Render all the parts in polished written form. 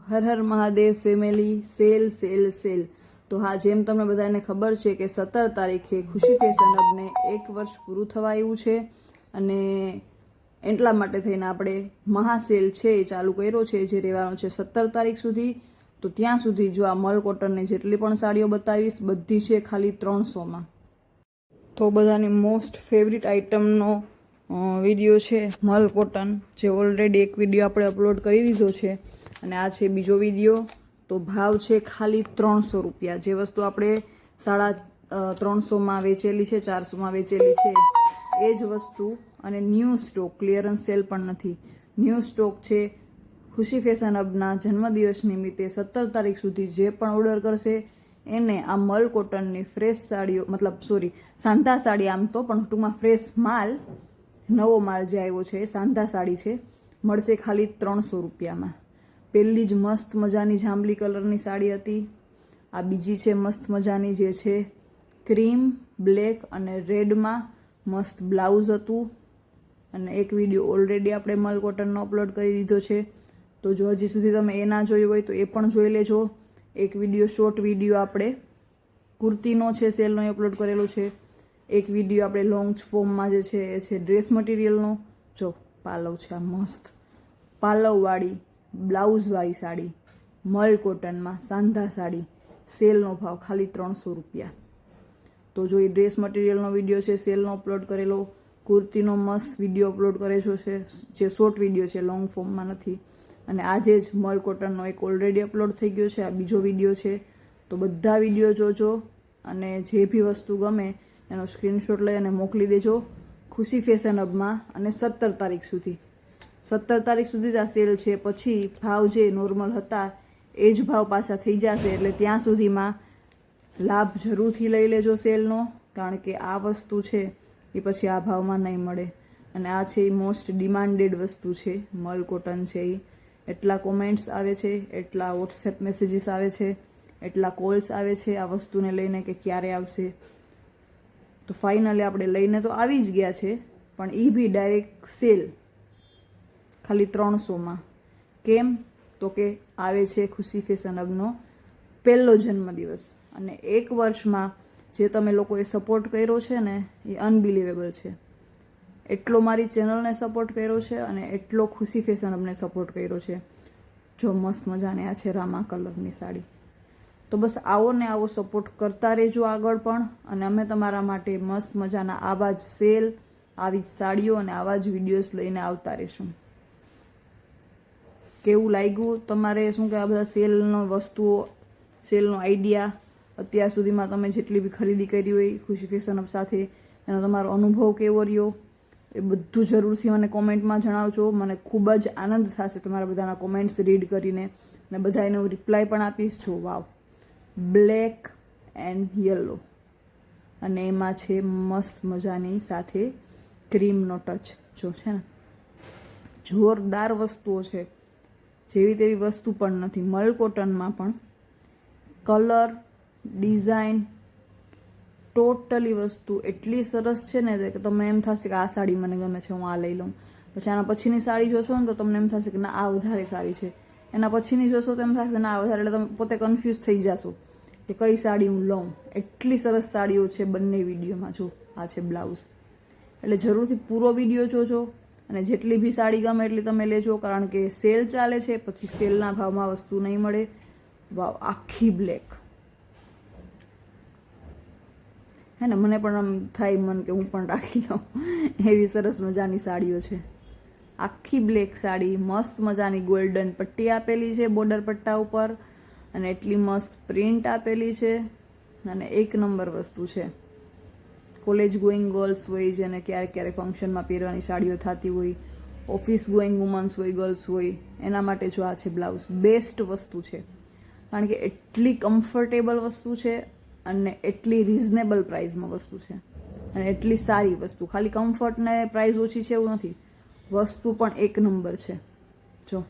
હર હર Mahadev family, sale sale sale. તો હા, જેમ તમને બધાને ખબર છે કે 17 તારીખે ખુશી ફેશન હબને 1 વર્ષ પૂરું થવા આવ્યું છે અને એટલા માટે થઈને આપણે મહાસેલ છે એ ચાલુ કર્યો છે, જે રહેવાનો છે 17 તારીખ સુધી. તો ત્યાં સુધી જો આ મલ કોટનની જેટલી પણ સાડીઓ બતાવીશ બધી છે ખાલી 300માં. તો બધાની મોસ્ટ ફેવરિટ આઇટમનો વિડીયો છે મલ કોટન, જે ઓલરેડી એક વિડીયો આપણે અપલોડ કરી દીધો છે અને આ છે બીજો વિડીયો. તો ભાવ છે ખાલી 300 રૂપિયા. જે વસ્તુ આપણે 350માં વેચેલી છે, 400માં વેચેલી છે, એ જ વસ્તુ અને ન્યૂ સ્ટોક, ક્લિયરન્સ સેલ પણ નથી, ન્યૂ સ્ટોક છે. ખુશી ફેશન હબના જન્મદિવસ નિમિત્તે 17 તારીખ સુધી જે પણ ઓર્ડર કરશે એને આ મલ કોટનની ફ્રેશ સાડીઓ, મતલબ સાંધા સાડી, આમ તો પણ ટૂંકમાં ફ્રેશ માલ, નવો માલ જે આવ્યો છે એ સાંધા સાડી છે, મળશે ખાલી 300 રૂપિયામાં. પહેલી જ મસ્ત મજાની જાંબલી કલરની સાડી હતી. આ બીજી છે મસ્ત મજાની, જે છે ક્રીમ બ્લેક અને રેડમાં, મસ્ત બ્લાઉઝ હતું. અને એક વિડીયો ઓલરેડી આપણે મલ કોટનનો અપલોડ કરી દીધો છે. તો જો હજી સુધી તમે એ ના જોયું હોય તો એ પણ જોઈ લેજો. એક વિડીયો, શોર્ટ વિડીયો આપણે કુર્તીનો છે સેલનો એ અપલોડ કરેલો છે. એક વિડીયો આપણે લોંગ ફોર્મમાં જે છે એ છે ડ્રેસ મટીરિયલનો. જો પાલવ છે આ મસ્ત પાલવવાળી બ્લાઉઝવાળી સાડી, મલ કોટનમાં સાંધા સાડી, સેલનો ભાવ ખાલી 300 રૂપિયા. તો જો એ ડ્રેસ મટીરિયલનો વિડીયો છે સેલનો અપલોડ કરેલો, કુર્તીનો મસ્ત વિડીયો અપલોડ કરેલો છે, જે શોર્ટ વિડીયો છે, લોંગ ફોર્મમાં નથી. અને આજે જ મલ કોટનનો એક ઓલરેડી અપલોડ થઈ ગયો છે, આ બીજો વિડીયો છે. તો બધા વિડીયો જોજો અને જે બી વસ્તુ ગમે એનો સ્ક્રીનશોટ લઈ અને મોકલી દેજો ખુશી ફેશન હબમાં. અને 17 તારીખ સુધી, 17 તારીખ સુધી જ આ સેલ છે. પછી ભાવ જે નોર્મલ હતા એ જ ભાવ પાછા થઈ જશે. એટલે ત્યાં સુધીમાં લાભ જરૂરથી લઈ લેજો સેલનો, કારણ કે આ વસ્તુ છે એ પછી આ ભાવમાં નહીં મળે. અને આ છે એ મોસ્ટ ડિમાન્ડેડ વસ્તુ છે, મલ કોટન છે એ. એટલા કોમેન્ટ્સ આવે છે, એટલા વોટ્સએપ મેસેજીસ આવે છે, એટલા કોલ્સ આવે છે આ વસ્તુને લઈને કે ક્યારે આવશે. તો ફાઇનલી આપણે લઈને તો આવી જ ગયા છે, પણ એ બી ડાયરેક્ટ સેલ ખાલી 300માં. કેમ? તો કે આવે છે ખુશી ફેશન હબનો પહેલો જન્મદિવસ. અને 1 વર્ષમાં જે તમે લોકોએ સપોર્ટ કર્યો છે ને એ અનબિલિવેબલ છે. એટલો મારી ચેનલને સપોર્ટ કર્યો છે અને એટલો ખુશી ફેશન હબને સપોર્ટ કર્યો છે. જો મસ્ત મજાની આ છે રામા કલરની સાડી. તો બસ આવો ને આવો સપોર્ટ કરતા રહેજો આગળ પણ. અને અમે તમારા માટે મસ્ત મજાના આવા જ સેલ, આવી જ સાડીઓ અને આવા જ વિડીયોઝ લઈને આવતા રહીશું. કેવું લાગ્યું તમારે? શું કે આ બધા સેલનો વસ્તુઓ, સેલનો આઈડિયા, અત્યાર સુધીમાં તમે જેટલી બી ખરીદી કરી હોય ખુશી ફેશન હબ સાથે, એનો તમારો અનુભવ કેવો રહ્યો એ બધું જરૂરથી મને કોમેન્ટમાં જણાવજો. મને ખૂબ જ આનંદ થશે તમારા બધાના કોમેન્ટ્સ રીડ કરીને, અને બધા એનો રિપ્લાય પણ આપીશ. જો વાવ, બ્લેક એન્ડ યલો, અને એમાં છે મસ્ત મજાની સાથે ક્રીમનો ટચ. જો છે ને જોરદાર વસ્તુઓ છે, જેવી તેવી વસ્તુ પણ નથી. મલ કોટનમાં પણ કલર, ડિઝાઇન, ટોટલી વસ્તુ એટલી સરસ છે ને કે તમને એમ થશે કે આ સાડી મને ગમે છે, હું આ લઈ લઉં. પછી આના પછીની સાડી જોશો ને તો તમને એમ થશે કે ના આ વધારે સારી છે. એના પછીની જોશો તો એમ થશે ના આ વધારે, એટલે તમે પોતે કન્ફ્યુઝ થઈ જશો કે કઈ સાડી હું લઉં. એટલી સરસ સાડીઓ છે બંને વિડીયોમાં. જો આ છે બ્લાઉઝ. એટલે જરૂરથી પૂરો વિડીયો જોજો અને જેટલી બી સાડી ગમે એટલી તમે લેજો, કારણ કે સેલ ચાલે છે, પછી સેલના ભાવમાં વસ્તુ નહીં મળે. વાવ, આખી બ્લેક હે ને, મને પણ આમ થાય મન કે હું પણ રાખી લઉં, એવી સરસ મજાની સાડીઓ છે. આખી બ્લેક સાડી, મસ્ત મજાની ગોલ્ડન પટ્ટી આપેલી છે બોર્ડર પટ્ટા ઉપર, અને એટલી મસ્ત પ્રિન્ટ આપેલી છે. અને એક નંબર વસ્તુ છે. કોલેજ ગોઈંગ ગર્લ્સ હોય, જેને ક્યારેક ક્યારેક ફંક્શનમાં પહેરવાની સાડીઓ થતી હોય, ઓફિસ ગોઈંગ વુમન્સ હોય, ગર્લ્સ હોય, એના માટે જો આ છે બ્લાઉઝ. બેસ્ટ વસ્તુ છે, કારણ કે એટલી કમ્ફર્ટેબલ વસ્તુ છે અને એટલી રિઝનેબલ પ્રાઇસમાં વસ્તુ છે, અને એટલી સારી વસ્તુ. ખાલી કમ્ફર્ટ ને પ્રાઇસ ઓછી છે એવું નથી, વસ્તુ પણ એક નંબર છે. જો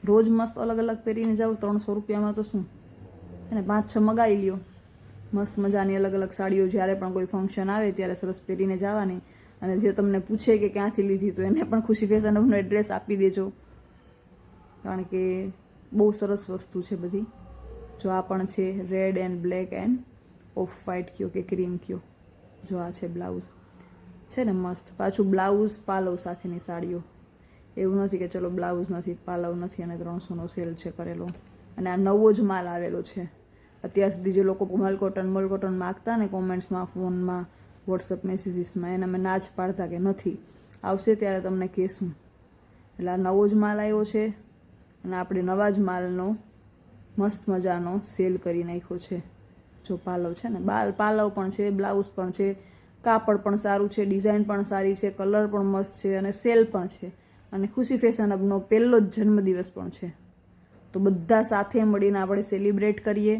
રોજ મસ્ત અલગ અલગ પહેરીને જાઓ 300 રૂપિયામાં તો શું, અને 5-6 મગાવી લ્યો. મસ્ત મજાની અલગ અલગ સાડીઓ જ્યારે પણ કોઈ ફંક્શન આવે ત્યારે સરસ પહેરીને જવાની. અને જે તમને પૂછે કે ક્યાંથી લીધી તો એને પણ ખુશી ફેશન હબનું એડ્રેસ આપી દેજો, કારણ કે બહુ સરસ વસ્તુ છે બધી. જો આ પણ છે red and black end of white કયો કે ક્રીમ કયો. જો આ છે બ્લાઉઝ છે ને મસ્ત. પાછું બ્લાઉઝ પાલવ સાથેની સાડીઓ. એવું નથી કે ચલો બ્લાઉઝ નથી, પાલવ નથી અને 300નો સેલ છે કરેલો. અને આ નવો જ માલ આવેલો છે. અત્યાર સુધી જે લોકો મલ કોટન માગતા ને કોમેન્ટ્સમાં, ફોનમાં, વોટ્સઅપ મેસેજીસમાં, એને અમે ના જ પાડતા કે નથી, આવશે ત્યારે તમને કહેશું. એટલે આ નવો જ માલ આવ્યો છે અને આપણે નવા જ માલનો મસ્ત મજાનો સેલ કરી નાખ્યો છે. જો પાલવ છે ને, પાલવ પણ છે, બ્લાઉઝ પણ છે, કાપડ પણ સારું છે, ડિઝાઇન પણ સારી છે, કલર પણ મસ્ત છે અને સેલ પણ છે. અને ખુશી ફેશન હબનો પહેલો જ જન્મદિવસ પણ છે. તો બધા સાથે મળીને આપણે સેલિબ્રેટ કરીએ.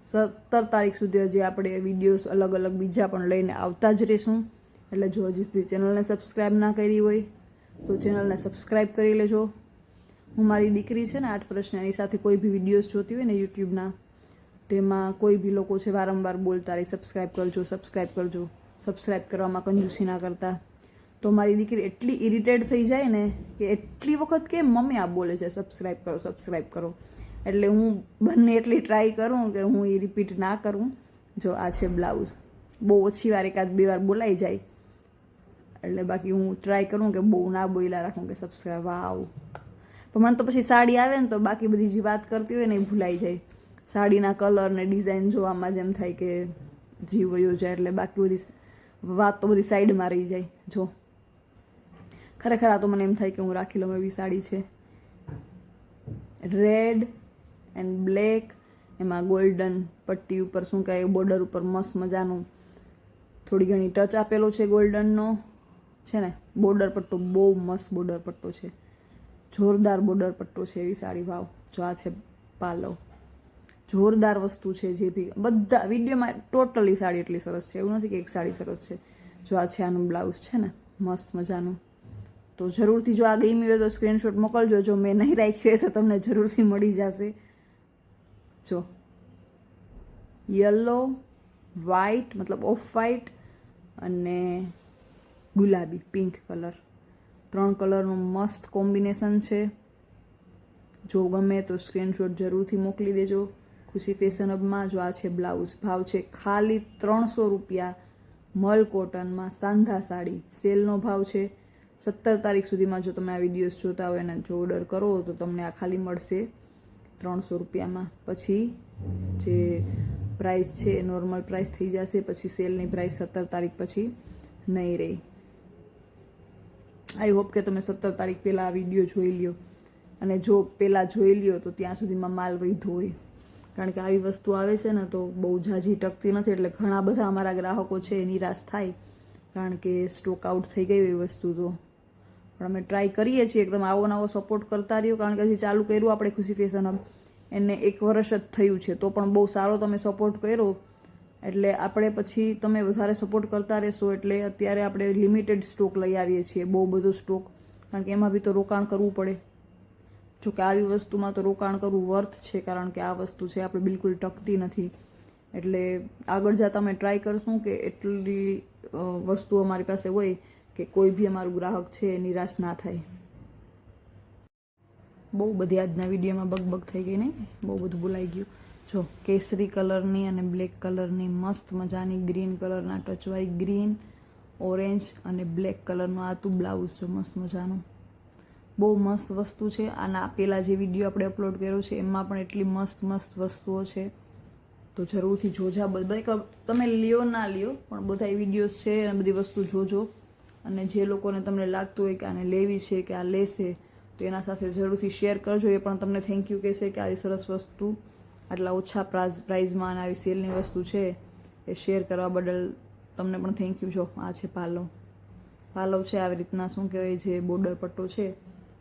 17 તારીખ સુધી હજી આપણે વિડીયોઝ અલગ અલગ બીજા પણ લઈને આવતા જ રહીશું. એટલે જો હજી સુધી ચેનલને સબસ્ક્રાઈબ ના કરી હોય તો ચેનલને સબસ્ક્રાઈબ કરી લેજો. હું મારી દીકરી છે ને 8 વર્ષની, એની સાથે કોઈ બી વિડીયોઝ જોતી હોય ને યુટ્યુબના, તેમાં કોઈ બી લોકો છે વારંવાર બોલતા રહી સબસ્ક્રાઈબ કરજો, સબસ્ક્રાઈબ કરજો. સબસ્ક્રાઈબ કરવામાં કંજૂસી ના કરતા. તો મારી દીકરી એટલી ઇરિટેટ થઈ જાય ને કે એટલી વખત કે મમ્મી આ બોલે છે સબસ્ક્રાઈબ કરો, સબસ્ક્રાઈબ કરો. એટલે હું બંને એટલી ટ્રાય કરું કે હું એ રિપીટ ના કરું. જો આ છે બ્લાઉઝ. બહુ ઓછી વાર, 1-2 વાર બોલાઈ જાય. એટલે બાકી હું ટ્રાય કરું કે બહુ ના બોલ્યા રાખું કે સબસ્ક્રાઈબ. વાવ. પણ મને તો પછી સાડી આવે ને તો બાકી બધી જે વાત કરતી હોય ને એ ભૂલાઈ જાય. સાડીના કલર ને ડિઝાઇન જોવામાં જેમ થાય કે જીવ વયો જાય. એટલે બાકી બધી વાત તો બધી સાઈડમાં રહી જાય. જો ખરેખર આ તો મને એમ થાય કે હું રાખી લઉં એવી સાડી છે. રેડ એન્ડ બ્લેક, એમાં ગોલ્ડન પટ્ટી ઉપર શું કહે બોર્ડર ઉપર મસ્ત મજાનું થોડી ઘણી ટચ આપેલો છે ગોલ્ડનનો છે ને. બોર્ડર પટ્ટો બહુ મસ્ત બોર્ડર પટ્ટો છે, જોરદાર બોર્ડર પટ્ટો છે એવી સાડી. ભાવ. જો આ છે પાલવ. જોરદાર વસ્તુ છે. જે બી બધા વિડીયોમાં ટોટલી સાડી એટલી સરસ છે, એવું નથી કે એક સાડી સરસ છે. જો આ છે આનું બ્લાઉઝ છે ને મસ્ત મજાનું. તો જરૂરથી જો આ ગમી હોય તો સ્ક્રીનશોટ મોકલજો. જો મેં નહીં રાખ્યું હોય તો તમને જરૂરથી મળી જશે. જો યલો, વ્હાઈટ મતલબ ઓફ વ્હાઈટ અને ગુલાબી પિંક કલર, 3 કલરનું મસ્ત કોમ્બિનેશન છે. જો ગમે તો સ્ક્રીનશોટ જરૂરથી મોકલી દેજો ખુશી ફેશન હબમાં. જો આ છે બ્લાઉઝ. ભાવ છે ખાલી 300 રૂપિયા. મલ કોટનમાં સાંધા સાડી. સેલનો ભાવ છે. 17 તારીખ સુધીમાં જો તમે આ વિડીયોઝ જોતા હોય અને જો ઓર્ડર કરો તો તમને આ ખાલી મળશે 300 રૂપિયામાં. પછી જે પ્રાઇસ છે એ નોર્મલ પ્રાઇસ થઈ જશે. પછી સેલની પ્રાઇસ 17 તારીખ પછી નહીં રહી. આઈ હોપ કે તમે 17 તારીખ પહેલાં આ વિડીયો જોઈ લ્યો. અને જો પહેલાં જોઈ લ્યો તો ત્યાં સુધીમાં માલ વધ્યો હોય. કારણ કે આવી વસ્તુ આવે છે ને તો બહુ ઝાઝી ટકતી નથી. એટલે ઘણા બધા અમારા ગ્રાહકો છે એ નિરાશ થાય કારણ કે સ્ટોક આઉટ થઈ ગઈ એ વસ્તુ. તો પણ અમે ટ્રાય કરીએ છીએ એકદમ આવો નવો સપોર્ટ કરતા રહ્યો. કારણ કે હજી ચાલુ કર્યું આપણે ખુશી ફેશન હબ, એને 1 વર્ષ જ થયું છે તો પણ બહુ સારો તમે સપોર્ટ કર્યો. એટલે આપણે પછી તમે વધારે સપોર્ટ કરતા રહેશો. એટલે અત્યારે આપણે લિમિટેડ સ્ટોક લઈ આવીએ છીએ, બહુ બધો સ્ટોક. કારણ કે એમાં બી તો રોકાણ કરવું પડે. જો કે આવી વસ્તુમાં તો રોકાણ કરવું વર્થ છે, કારણ કે આ વસ્તુ છે આપણે બિલકુલ ટકતી નથી. એટલે આગળ જતા અમે ટ્રાય કરશું કે એટલી વસ્તુ અમારી પાસે હોય કે કોઈ બી અમારું ગ્રાહક છે એ નિરાશ ના થાય. બહુ બધી આજના વિડીયોમાં બગ થઈ ગઈ નહીં, બહુ બધું બોલાઈ ગયું. જો કેસરી કલરની અને બ્લેક કલરની મસ્ત મજાની ગ્રીન કલરના ટચવાઈ ગ્રીન, ઓરેન્જ અને બ્લેક કલરનું આ તું બ્લાઉઝ જો મસ્ત મજાનું. બહુ મસ્ત વસ્તુ છે. આના પહેલાં જે વિડીયો આપણે અપલોડ કર્યો છે એમાં પણ એટલી મસ્ત મસ્ત વસ્તુઓ છે. તો જરૂરથી જોજા. બધા તમે લ્યો ના લ્યો પણ બધા વિડીયોઝ છે અને બધી વસ્તુ જોજો. અને જે લોકોને તમને લાગતું હોય કે આને લેવી છે કે આ લેશે તો એના સાથે જરૂરથી શેર કરજો. એ પણ તમને થેન્ક યુ કહેશે કે આવી સરસ વસ્તુ આટલા ઓછા પ્રાઇઝમાં અને આવી સેલની વસ્તુ છે એ શેર કરવા બદલ તમને પણ થેન્ક યુ. જો આ છે પાલવ. પાલવ છે આવી રીતના શું કહેવાય, જે બોર્ડર પટ્ટો છે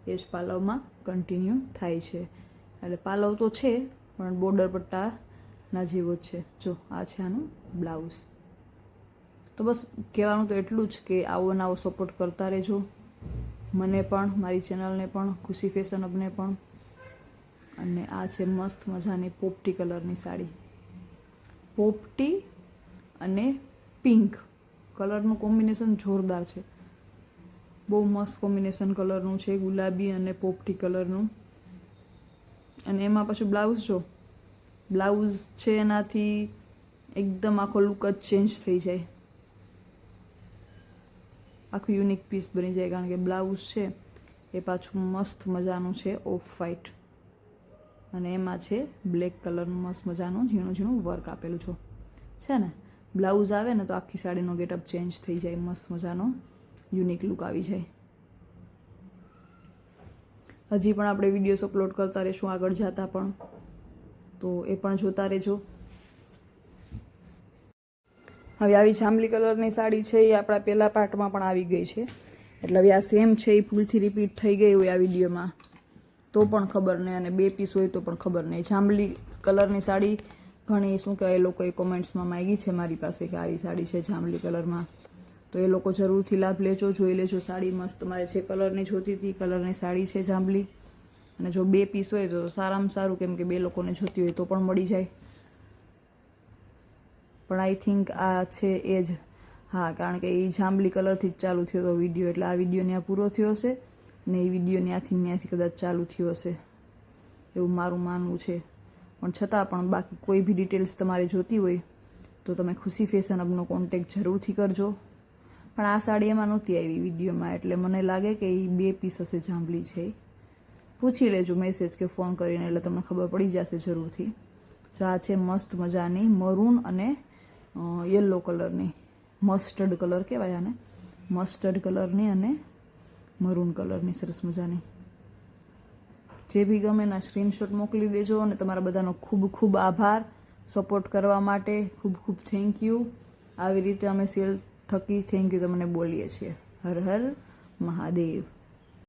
એ જ પાલવમાં કન્ટિન્યુ થાય છે. એટલે પાલવ તો છે પણ બોર્ડર પટ્ટાના જેવો જ છે. જો આ છે આનું બ્લાઉઝ. તો બસ કહેવાનું તો એટલું જ કે આવો નવો સપોર્ટ કરતા રહેજો. મને પણ, મારી ચેનલને પણ, ખુશી ફેશન હબને પણ. અને આ છે મસ્ત મજાની પોપટી કલરની સાડી. પોપટી અને પિંક કલરનું કોમ્બિનેશન જોરદાર છે. બહુ મસ્ત કોમ્બિનેશન કલરનું છે, ગુલાબી અને પોપટી કલરનું. અને એમાં પાછું બ્લાઉઝ જો, બ્લાઉઝ છે એનાથી એકદમ આખો લુક જ ચેન્જ થઈ જાય, આખું યુનિક પીસ બની જાય. કારણ કે બ્લાઉઝ છે એ પાછું મસ્ત મજાનું છે ઓફ વ્હાઈટ, અને એમાં છે બ્લેક કલરનું મસ્ત મજાનું ઝીણું ઝીણું વર્ક આપેલું છે ને. બ્લાઉઝ આવે ને તો આખી સાડીનો ગેટઅપ ચેન્જ થઈ જાય, મસ્ત મજાનો યુનિક લુક આવી જાય. હજી પણ આપણે વિડીયોઝ અપલોડ કરતા રહીશું આગળ જતા પણ, તો એ પણ જોતા રહેજો. હવે આવી જાંબલી કલરની સાડી છે એ આપણા પહેલા પાર્ટમાં પણ આવી ગઈ છે, એટલે હવે આ સેમ છે એ ભૂલથી રિપીટ થઈ ગઈ હોય આ વિડીયોમાં તો પણ ખબર નહીં, અને 2 પીસ હોય તો પણ ખબર નહીં. જાંબલી કલરની સાડી ઘણી શું કહેવાય, એ લોકોએ કોમેન્ટ્સમાં માંગી છે મારી પાસે કે આવી સાડી છે જાંબલી કલરમાં, તો એ લોકો જરૂરથી લાભ લેજો, જોઈ લેજો સાડી મસ્ત. મારે જે કલરની જોતી હતી કલરની સાડી છે જાંબલી, અને જો 2 પીસ હોય તો સારામાં સારું, કેમ કે 2 લોકોને જોતી હોય તો પણ મળી જાય. પણ આઈ થિંક આ છે એ જ, હા, કારણ કે એ જાંબલી કલરથી જ ચાલુ થયો હતો વિડીયો, એટલે આ વિડીયો ત્યાં પૂરો થયો હશે અને એ વિડીયો ત્યાંથી કદાચ ચાલુ થયો હશે એવું મારું માનવું છે. પણ છતાં પણ બાકી કોઈ બી ડિટેલ્સ તમારે જોતી હોય તો તમે ખુશી ફેશન હબનો કોન્ટેક્ટ જરૂરથી કરજો. પણ આ સાડી એમાં નહોતી આવી વિડીયોમાં, એટલે મને લાગે કે એ 2 પીસ હશે જાંબલી છે. પૂછી લેજો મેસેજ કે ફોન કરીને, એટલે તમને ખબર પડી જશે જરૂરથી. જો આ છે મસ્ત મજાની મરૂન અને યલો કલરની, મસ્ટર્ડ કલર કહેવાય આને, મસ્ટર્ડ કલરની અને મરૂન કલરની સરસ મજાની. જે બી ગમે એના સ્ક્રીનશોટ મોકલી દેજો, અને તમારા બધાનો ખૂબ ખૂબ આભાર સપોર્ટ કરવા માટે. ખૂબ ખૂબ થેન્ક યુ. આવી રીતે અમે સેલ થકી થેન્ક યુ તમને બોલીએ છીએ. હર હર મહાદેવ.